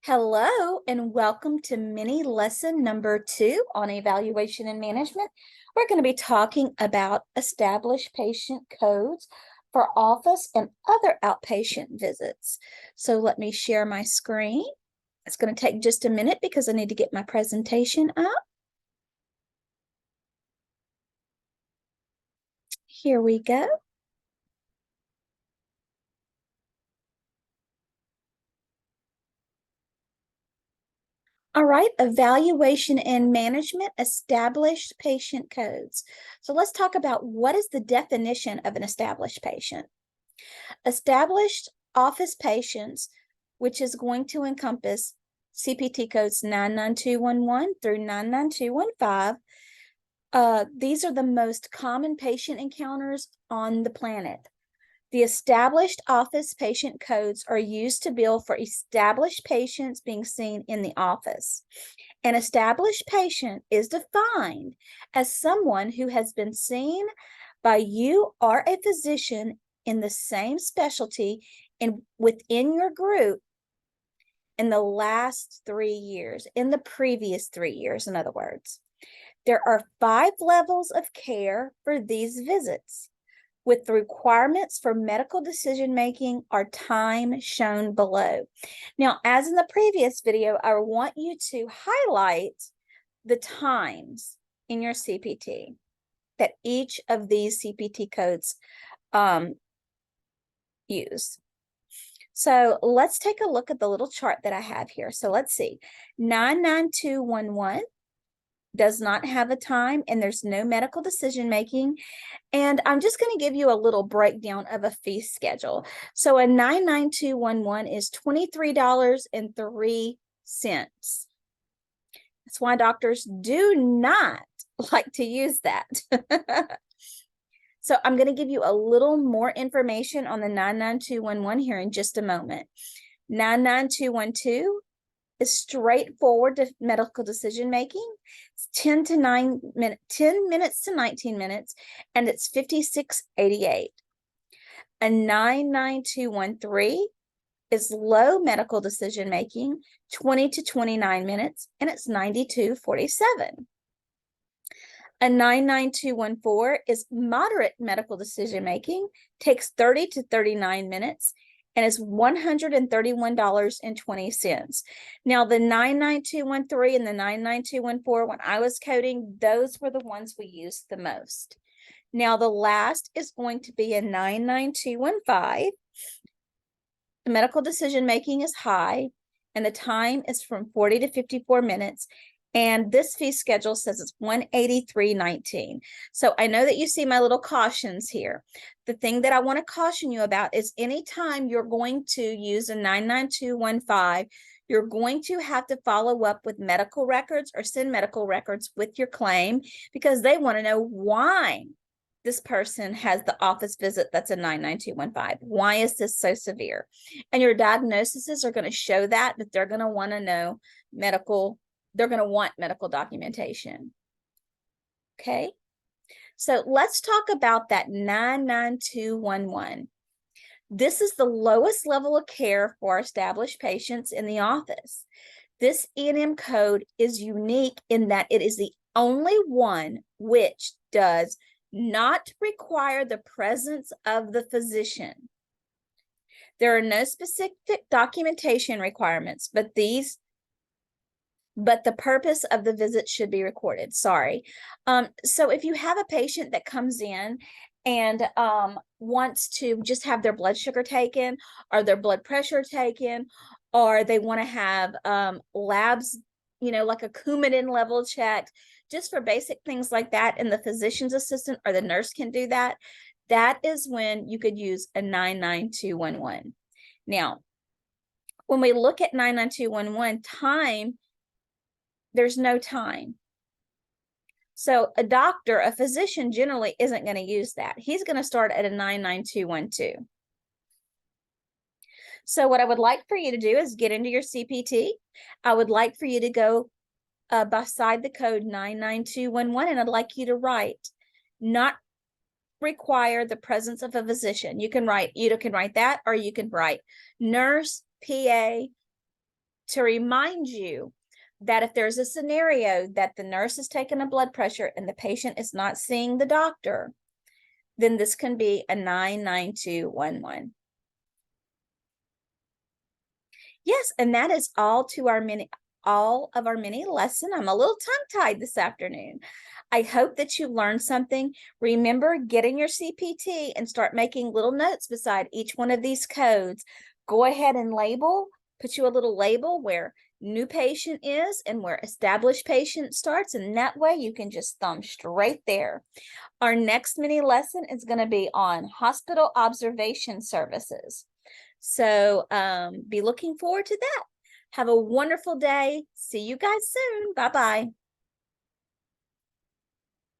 Hello and welcome to mini lesson number 2 on evaluation and management. We're going to be talking about established patient codes for office and other outpatient visits. So let me share my screen. It's going to take just a minute because I need to get my presentation up. Here we go. All right, evaluation and management, established patient codes. So let's talk about what is the definition of an established patient. Established office patients, which is going to encompass CPT codes 99211 through 99215. These are the most common patient encounters on the planet. The established office patient codes are used to bill for established patients being seen in the office. An established patient is defined as someone who has been seen by you or a physician in the same specialty and within your group in the last 3 years, in the previous 3 years, in other words. There are 5 levels of care for these visits, with the requirements for medical decision-making are time shown below. Now, as in the previous video, I want you to highlight the times in your CPT that each of these CPT codes use. So let's take a look at the little chart that I have here. So let's see, 99211 does not have a time and there's no medical decision making. And I'm just going to give you a little breakdown of a fee schedule. So a 99211 is $23.03. That's why doctors do not like to use that. So I'm going to give you a little more information on the 99211 here in just a moment. 99212 is straightforward to medical decision making. It's 10 minutes to 19 minutes, and it's $56.88. A 99213 is low medical decision making, 20 to 29 minutes, and it's $92.47. A 99214 is moderate medical decision making, takes 30 to 39 minutes, and is $131.20. Now, the 99213 and the 99214, when I was coding, those were the ones we used the most. Now, the last is going to be a 99215. The medical decision making is high, and the time is from 40 to 54 minutes. And this fee schedule says it's $183.19. So I know that you see my little cautions here. The thing that I want to caution you about is anytime you're going to use a 99215, you're going to have to follow up with medical records or send medical records with your claim because they want to know why this person has the office visit that's a 99215. Why is this so severe? And your diagnoses are going to show that, but they're going to want to know they're going to want medical documentation. Okay, so let's talk about that 99211. This is the lowest level of care for established patients in the office. This E&M code is unique in that it is the only one which does not require the presence of the physician. There are no specific documentation requirements, but the purpose of the visit should be recorded. Sorry. So if you have a patient that comes in and wants to just have their blood sugar taken or their blood pressure taken, or they want to have labs, like a Coumadin level checked, just for basic things like that, and the physician's assistant or the nurse can do that, that is when you could use a 99211. Now, when we look at 99211 time, there's no time. So a doctor, a physician generally isn't going to use that. He's going to start at a 99212. So what I would like for you to do is get into your CPT. I would like for you to go beside the code 99211, and I'd like you to write, not require the presence of a physician. You can write that, or you can write nurse, PA, to remind you that if there's a scenario that the nurse is taking a blood pressure and the patient is not seeing the doctor, then this can be a 99211. Yes, and that is all of our mini lesson. I'm a little tongue-tied this afternoon. I hope that you learned something. Remember, get in your CPT and start making little notes beside each one of these codes. Go ahead and put you a little label where new patient is and where established patient starts, and that way you can just thumb straight there. Our next mini lesson is going to be on hospital observation services. So be looking forward to that. Have a wonderful day. See you guys soon. Bye-bye.